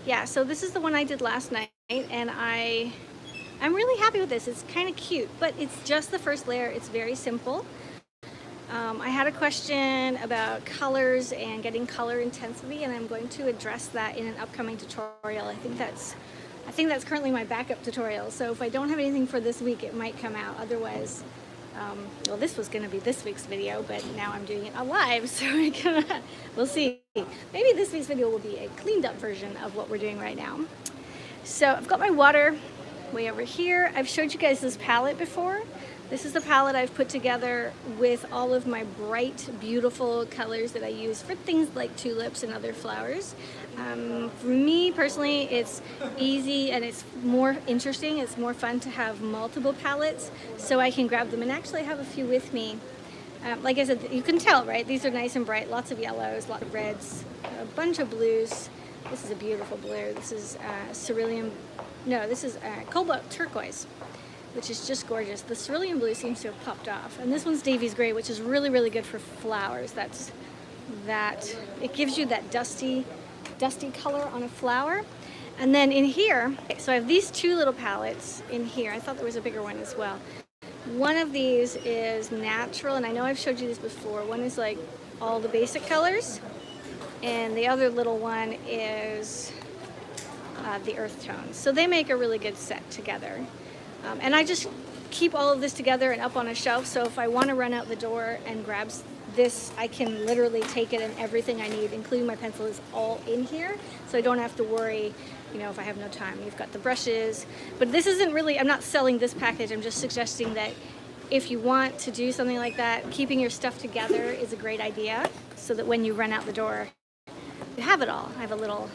yeah, so this is the one I did last night, and I'm really happy with this. It's kind of cute, but it's just the first layer. It's very simple. I had a question about colors and getting color intensity, and I'm going to address that in an upcoming tutorial. I think that's currently my backup tutorial. So if I don't have anything for this week, it might come out. Otherwise, well, this was going to be this week's video, but now I'm doing it live, so we'll see. Maybe this week's video will be a cleaned up version of what we're doing right now. So I've got my water way over here. I've showed you guys this palette before. This is the palette I've put together with all of my bright, beautiful colors that I use for things like tulips and other flowers. For me personally, it's easy and it's more interesting. It's more fun to have multiple palettes so I can grab them, and actually I have a few with me. Like I said, you can tell, right? These are nice and bright, lots of yellows, lots of reds, a bunch of blues. This is a beautiful blue. This is cobalt turquoise, which is just gorgeous. The cerulean blue seems to have popped off. And this one's Davy's gray, which is really, really good for flowers. It gives you that dusty color on a flower. And then in here, so I have these two little palettes in here. I thought there was a bigger one as well. One of these is natural, and I know I've showed you this before. One is like all the basic colors, and the other little one is the earth tones. So they make a really good set together. And I just keep all of this together and up on a shelf, so if I want to run out the door and grab this, I can literally take it, and everything I need, including my pencil, is all in here, so I don't have to worry, if I have no time. You've got the brushes, but this isn't really, I'm not selling this package, I'm just suggesting that if you want to do something like that, keeping your stuff together is a great idea, so that when you run out the door, you have it all. I have a little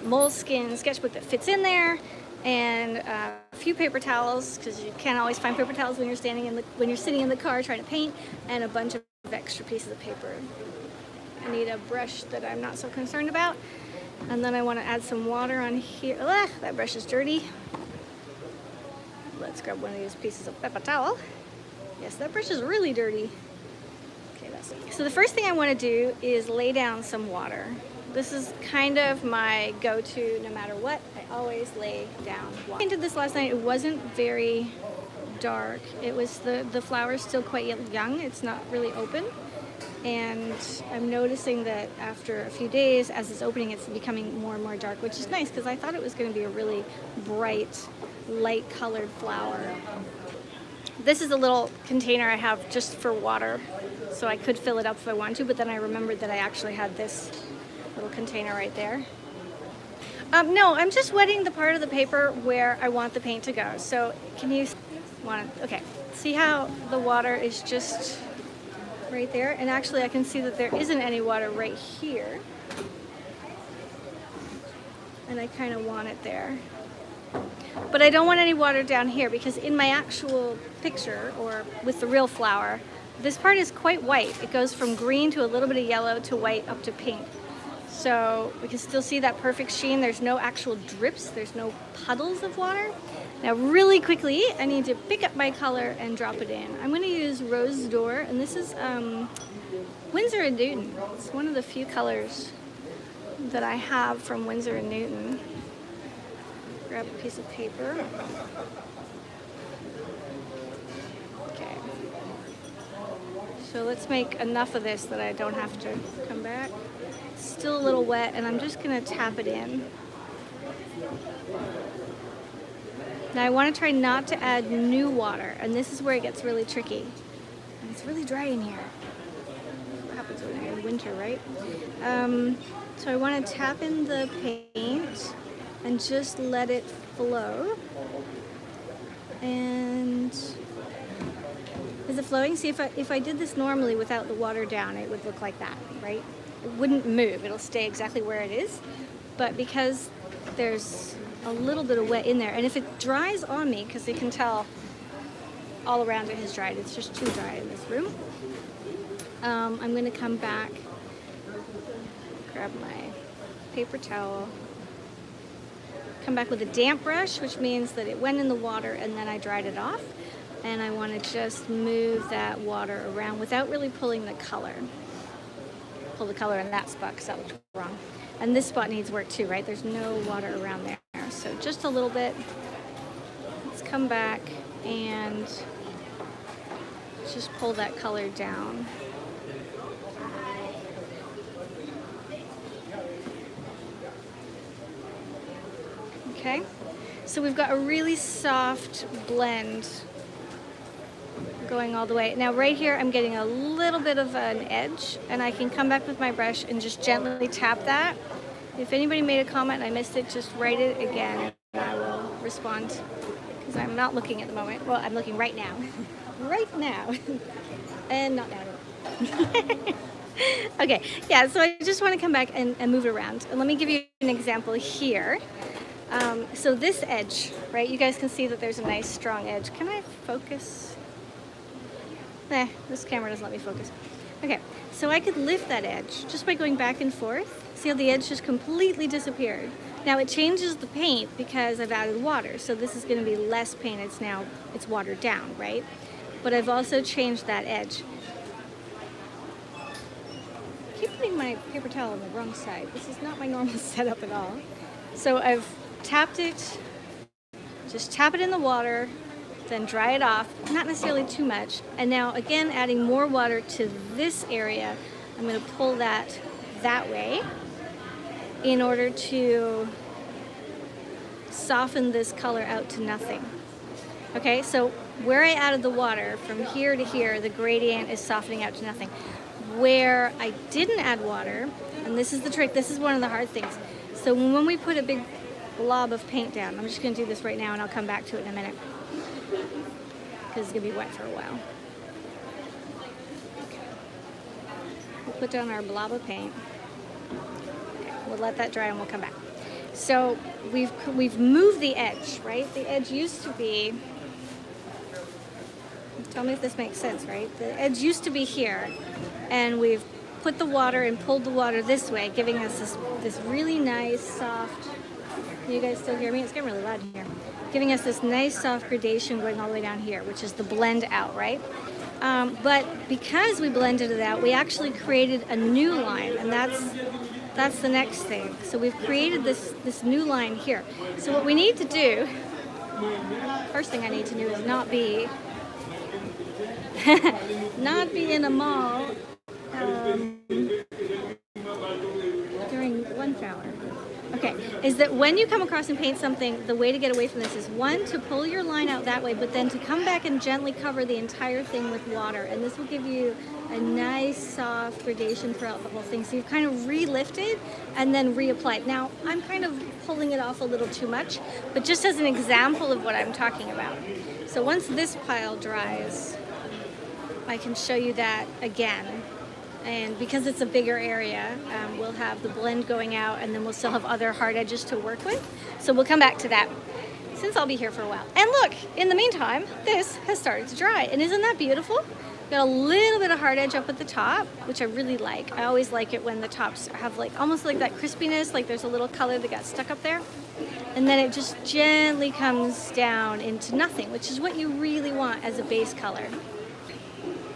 moleskin sketchbook that fits in there, and a few paper towels, because you can't always find paper towels when you're sitting in the car trying to paint, and a bunch of extra pieces of paper. I need a brush that I'm not so concerned about, and then I want to add some water on here. Ugh, that brush is dirty. Let's grab one of these pieces of paper towel. Yes, that brush is really dirty. Okay, so the first thing I want to do is lay down some water. This is kind of my go-to no matter what. I always lay down water. I painted this last night. It wasn't very dark. It was the flower's still quite young. It's not really open. And I'm noticing that after a few days, as it's opening, it's becoming more and more dark, which is nice because I thought it was going to be a really bright, light-colored flower. This is a little container I have just for water, so I could fill it up if I wanted to, but then I remembered that I actually had this little container right there. No, I'm just wetting the part of the paper where I want the paint to go. So can you okay, see how the water is just right there? And actually I can see that there isn't any water right here. And I kind of want it there. But I don't want any water down here, because in my actual picture, or with the real flower, this part is quite white. It goes from green to a little bit of yellow to white up to pink. So we can still see that perfect sheen. There's no actual drips. There's no puddles of water. Now really quickly, I need to pick up my color and drop it in. I'm going to use Rose d'Or, and this is Winsor & Newton. It's one of the few colors that I have from Winsor & Newton. Grab a piece of paper. Okay. So let's make enough of this that I don't have to come back. It's still a little wet, and I'm just going to tap it in. Now I want to try not to add new water, and this is where it gets really tricky. And it's really dry in here. What happens when you're in winter, right? So I want to tap in the paint and just let it flow. And is it flowing? See, if I did this normally without the water down, it would look like that, right? It wouldn't move. It'll stay exactly where it is. But because there's a little bit of wet in there, and if it dries on me, because you can tell all around it has dried, it's just too dry in this room, I'm going to come back, grab my paper towel, come back with a damp brush, which means that it went in the water and then I dried it off, and I want to just move that water around without really pulling the color. Pull the color in that spot because that looked wrong. And this spot needs work too, right? There's no water around there. So just a little bit. Let's come back and just pull that color down. Okay, so we've got a really soft blend going all the way. Now right here I'm getting a little bit of an edge, and I can come back with my brush and just gently tap that. If anybody made a comment and I missed it, just write it again and I will respond, because I'm not looking at the moment. Well, I'm looking right now. Right now. And not now. Okay, yeah, so I just want to come back and move it around. And let me give you an example here. So this edge, right, you guys can see that there's a nice strong edge. Can I focus? This camera doesn't let me focus. Okay, so I could lift that edge just by going back and forth. See how the edge just completely disappeared? Now it changes the paint because I've added water, so this is going to be less paint. It's watered down, right? But I've also changed that edge. I keep putting my paper towel on the wrong side. This is not my normal setup at all. So I've tapped it, just tap it in the water, then dry it off, not necessarily too much. And now again, adding more water to this area, I'm going to pull that way in order to soften this color out to nothing. Okay, so where I added the water from here to here, the gradient is softening out to nothing. Where I didn't add water, and this is the trick, this is one of the hard things. So when we put a big blob of paint down, I'm just going to do this right now and I'll come back to it in a minute, because it's going to be wet for a while. Okay. We'll put down our blob of paint. Okay. We'll let that dry and we'll come back. So we've moved the edge, right? The edge used to be, tell me if this makes sense, right? The edge used to be here, and we've put the water and pulled the water this way, giving us this really nice soft, you guys still hear me? It's getting really loud in here. Giving us this nice soft gradation going all the way down here, which is the blend out, right? But because we blended it out, we actually created a new line, and that's the next thing. So we've created this new line here. So what we need to do, first thing I need to do is not be in a mall during lunch hour. Okay, is that when you come across and paint something, the way to get away from this is, one, to pull your line out that way, but then to come back and gently cover the entire thing with water. And this will give you a nice soft gradation throughout the whole thing. So you've kind of re-lifted and then reapplied. Now, I'm kind of pulling it off a little too much, but just as an example of what I'm talking about. So once this pile dries, I can show you that again. And because it's a bigger area, we'll have the blend going out, and then we'll still have other hard edges to work with. So we'll come back to that since I'll be here for a while. And look, in the meantime, this has started to dry. And isn't that beautiful? Got a little bit of hard edge up at the top, which I really like. I always like it when the tops have like almost like that crispiness, like there's a little color that got stuck up there. And then it just gently comes down into nothing, which is what you really want as a base color.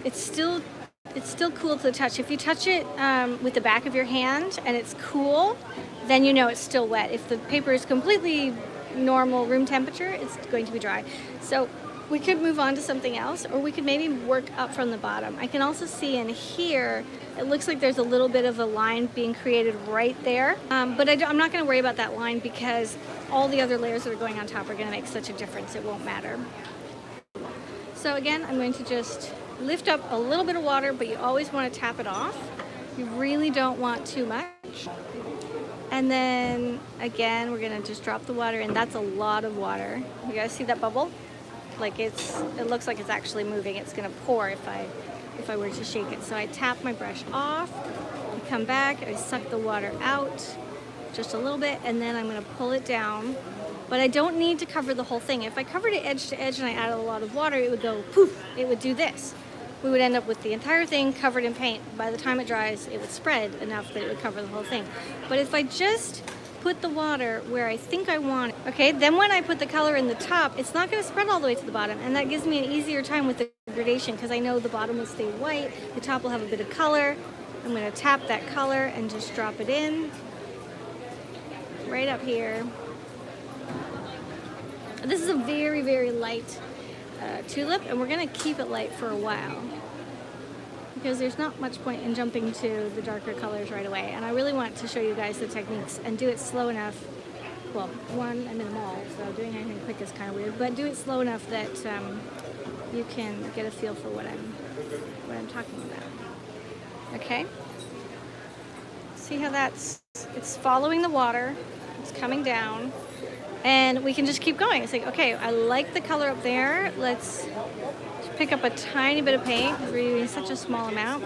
It's still cool to the touch. If you touch it with the back of your hand and it's cool, then you know it's still wet. If the paper is completely normal room temperature, it's going to be dry. So we could move on to something else, or we could maybe work up from the bottom. I can also see in here, it looks like there's a little bit of a line being created right there. But I'm not going to worry about that line, because all the other layers that are going on top are going to make such a difference, it won't matter. So again, I'm going to just lift up a little bit of water, but you always want to tap it off. You really don't want too much. And then again, we're going to just drop the water, and that's a lot of water. You guys see that bubble? Like it looks like it's actually moving. It's going to pour if I were to shake it. So I tap my brush off, I come back, I suck the water out just a little bit, and then I'm going to pull it down. But I don't need to cover the whole thing. If I covered it edge to edge and I added a lot of water, it would go poof, it would do this. We would end up with the entire thing covered in paint. By the time it dries, it would spread enough that it would cover the whole thing. But if I just put the water where I think I want it, okay, then when I put the color in the top, it's not going to spread all the way to the bottom, and that gives me an easier time with the gradation, because I know the bottom will stay white, the top will have a bit of color. I'm going to tap that color and just drop it in. right up here. This is a very, very light tulip, and we're going to keep it light for a while because there's not much point in jumping to the darker colors right away. And I really want to show you guys the techniques and do it slow enough. Well, one, I'm in the mall, so doing anything quick is kind of weird, but do it slow enough that you can get a feel for what I'm talking about. Okay? See how it's following the water, it's coming down, and we can just keep going. It's like, okay, I like the color up there. Let's pick up a tiny bit of paint because we're using such a small amount.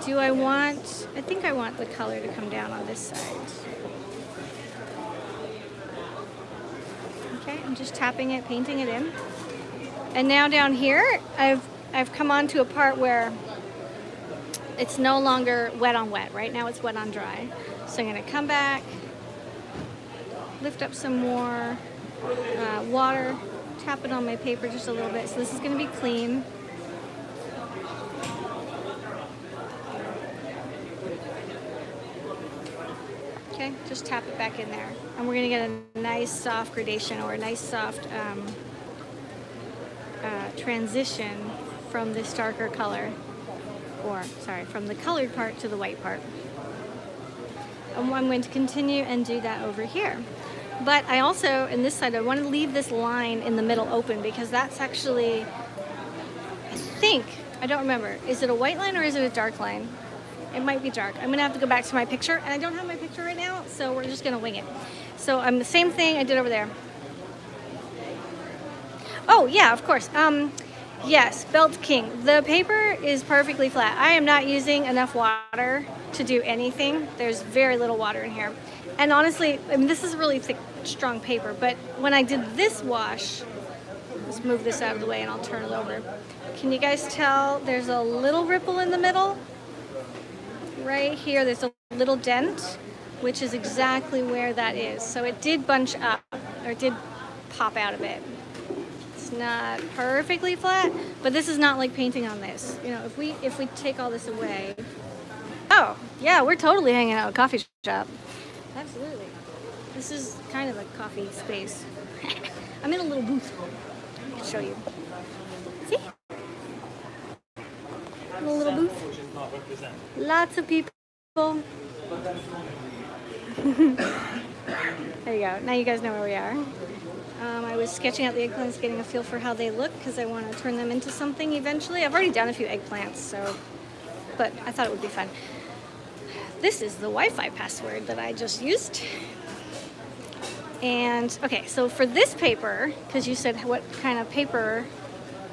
I think I want the color to come down on this side. Okay, I'm just tapping it, painting it in. And now down here, I've come on to a part where it's no longer wet on wet. Right now it's wet on dry. So I'm gonna come back, lift up some more water, tap it on my paper just a little bit. So this is gonna be clean. Okay, just tap it back in there. And we're gonna get a nice soft gradation or a nice soft transition from this darker color, from the colored part to the white part. And I'm going to continue and do that over here. But I also, in this side, I want to leave this line in the middle open because that's actually, I don't remember, is it a white line or is it a dark line? It might be dark. I'm gonna have to go back to my picture, and I don't have my picture right now, so we're just gonna wing it. So I'm the same thing I did over there. Oh yeah, of course. Yes, Belt King. The paper is perfectly flat. I am not using enough water to do anything. There's very little water in here. And honestly, I mean, this is really thick, strong paper, but when I did this wash, let's move this out of the way and I'll turn it over. Can you guys tell there's a little ripple in the middle? Right here, there's a little dent, which is exactly where that is. So it did bunch up, or it did pop out a bit. It's not perfectly flat, but this is not like painting on this. You know, if we take all this away. Oh, yeah, we're totally hanging out at a coffee shop. Absolutely. This is kind of a coffee space. I'm in a little booth. I can show you. See? In a little booth. Lots of people. There you go. Now you guys know where we are. I was sketching out the eggplants, getting a feel for how they look because I want to turn them into something eventually. I've already done a few eggplants, but I thought it would be fun. This is the Wi-Fi password that I just used. And okay, so for this paper, because you said what kind of paper,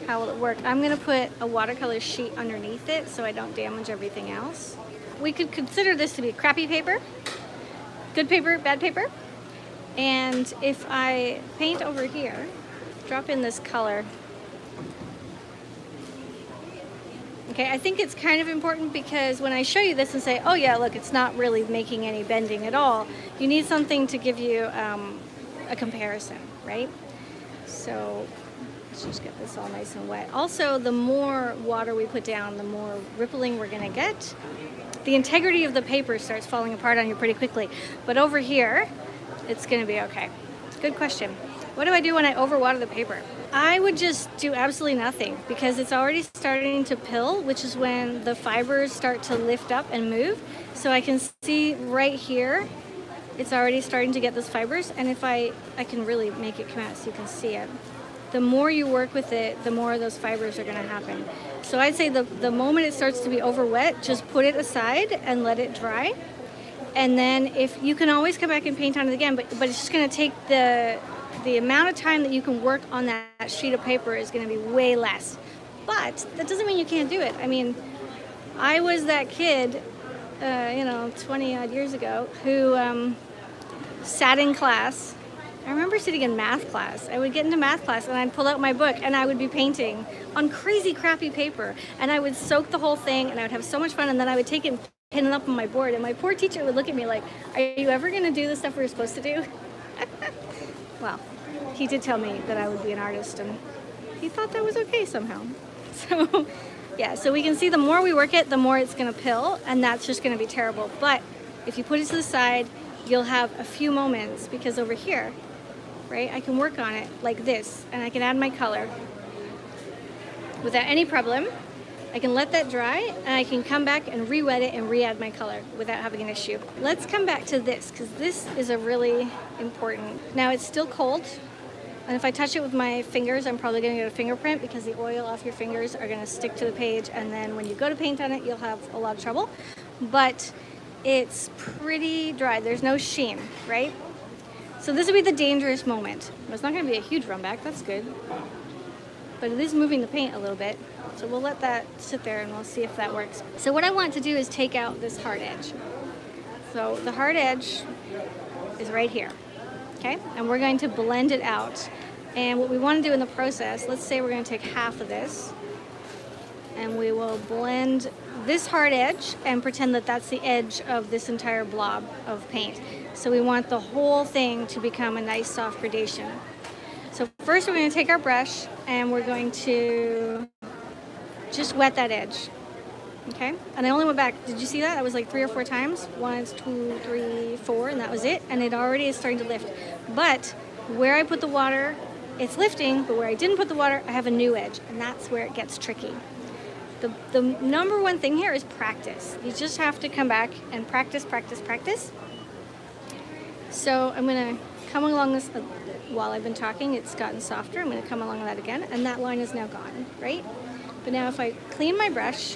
how will it work? I'm going to put a watercolor sheet underneath it so I don't damage everything else. We could consider this to be crappy paper, good paper, bad paper. And if I paint over here, drop in this color. Okay, I think it's kind of important because when I show you this and say, oh yeah, look, it's not really making any bending at all, you need something to give you a comparison, right? So let's just get this all nice and wet. Also, the more water we put down, the more rippling we're gonna get. The integrity of the paper starts falling apart on you pretty quickly. But over here, it's gonna be okay. Good question. What do I do when I overwater the paper? I would just do absolutely nothing because it's already starting to pill, which is when the fibers start to lift up and move. So I can see right here, it's already starting to get those fibers. And if I can really make it come out so you can see it. The more you work with it, the more those fibers are gonna happen. So I'd say the moment it starts to be over wet, just put it aside and let it dry. And then if you can always come back and paint on it again, but it's just gonna take the amount of time that you can work on that sheet of paper is gonna be way less. But that doesn't mean you can't do it. I mean, I was that kid, 20 odd years ago, who sat in class. I remember sitting in math class. I would get into math class and I'd pull out my book and I would be painting on crazy crappy paper. And I would soak the whole thing and I would have so much fun, and then I would take it and pin it up on my board. And my poor teacher would look at me like, are you ever gonna do the stuff we're supposed to do? Well, he did tell me that I would be an artist, and he thought that was okay somehow. So yeah, so we can see the more we work it, the more it's gonna pill, and that's just gonna be terrible. But if you put it to the side, you'll have a few moments, because over here, right, I can work on it like this, and I can add my color without any problem. I can let that dry, and I can come back and re-wet it and re-add my color without having an issue. Let's come back to this, because this is a really important. Now it's still cold, and if I touch it with my fingers, I'm probably going to get a fingerprint, because the oil off your fingers are going to stick to the page, and then when you go to paint on it, you'll have a lot of trouble. But it's pretty dry. There's no sheen, right? So this would be the dangerous moment. It's not going to be a huge run back. That's good. But it is moving the paint a little bit. So we'll let that sit there and we'll see if that works. So what I want to do is take out this hard edge. So the hard edge is right here, okay? And we're going to blend it out. And what we want to do in the process, let's say we're going to take half of this, and we will blend this hard edge and pretend that that's the edge of this entire blob of paint. So we want the whole thing to become a nice soft gradation. So first we're going to take our brush and we're going to just wet that edge, okay? And I only went back, did you see that? I was like 3 or 4 times. 1, 2, 3, 4, and that was it. And it already is starting to lift. But where I put the water, it's lifting, but where I didn't put the water, I have a new edge, and that's where it gets tricky. The number one thing here is practice. You just have to come back and practice, practice, practice. So I'm going to come along this, while I've been talking, it's gotten softer. I'm going to come along that again, and that line is now gone, right? But now if I clean my brush,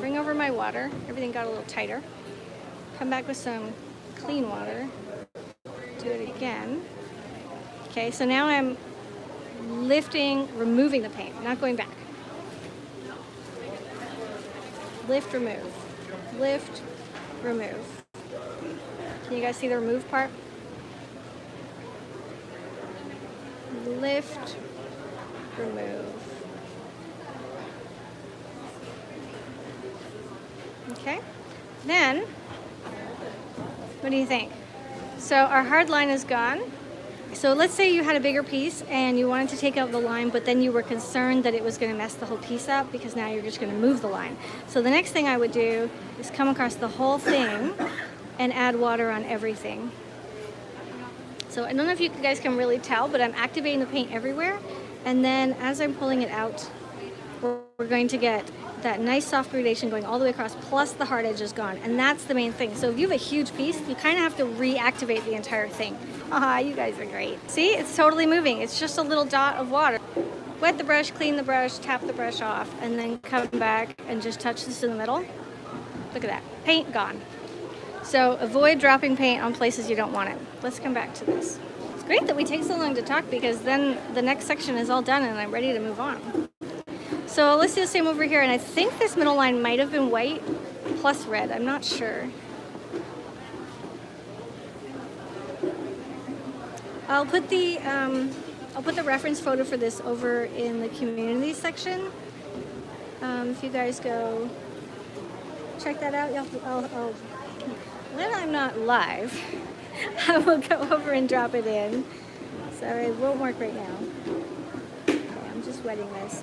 bring over my water, everything got a little tighter, come back with some clean water, do it again. Okay, so now I'm lifting, removing the paint, not going back. Lift, remove. Lift, remove. Can you guys see the remove part? Lift, remove. Okay, then, what do you think? So our hard line is gone. So let's say you had a bigger piece and you wanted to take out the line, but then you were concerned that it was going to mess the whole piece up, because now you're just going to move the line. So the next thing I would do is come across the whole thing and add water on everything. So I don't know if you guys can really tell, but I'm activating the paint everywhere. And then as I'm pulling it out, we're going to get that nice soft gradation going all the way across, plus the hard edge is gone. And that's the main thing. So if you have a huge piece, you kind of have to reactivate the entire thing. Ah, you guys are great. See, it's totally moving. It's just a little dot of water. Wet the brush, clean the brush, tap the brush off, and then come back and just touch this in the middle. Look at that, paint gone. So avoid dropping paint on places you don't want it. Let's come back to this. It's great that we take so long to talk, because then the next section is all done and I'm ready to move on. So let's do the same over here, and I think this middle line might have been white plus red. I'm not sure. I'll put the reference photo for this over in the community section. If you guys go check that out, when I'm not live, I will go over and drop it in. Sorry, it won't work right now. Okay, I'm just wetting this.